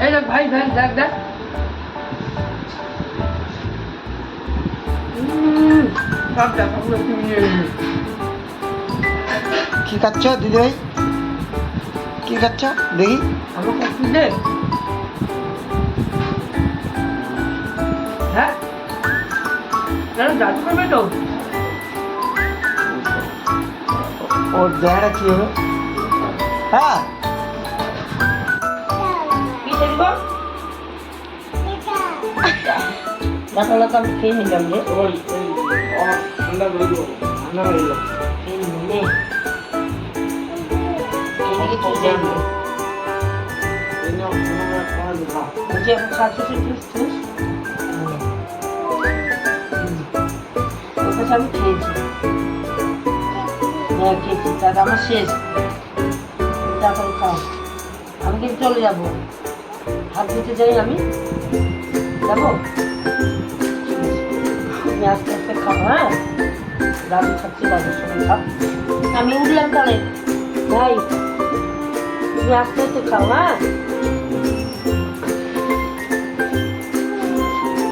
এই দেখ ভাই দেখ দেখ দেখ সব দেখ কি খাচ্ছ দিদি ভাই? কি খাচ্ছ দেখি? আমাকে একটু দে। হ্যাঁ কেন জাদু করবে তো? ওর দেখাটা কি হবে? হ্যাঁ কি দেখবো? দেখা লাগা আমি খেয়ে নিলাম রে। ঠান্ডা করে দিল খেয়ে নিলে এদিকে চলে যাবো। বলছি এখন খাচ্ছিস চুস চুস ওর কাছে আমি খেয়েছি। হ্যাঁ খেয়েছি তার আমার শেষ। তারপরে খাও। আমি কিন্তু চলে যাবো। হাত ধুতে যাই আমি যাবো। তুমি আস্তে আস্তে খাও হ্যাঁ। দাদু খাচ্ছি দাদুর সঙ্গে খাও। আমি উঠলাম তাহলে ভাই তুমি আস্তে আস্তে খাও হ্যাঁ।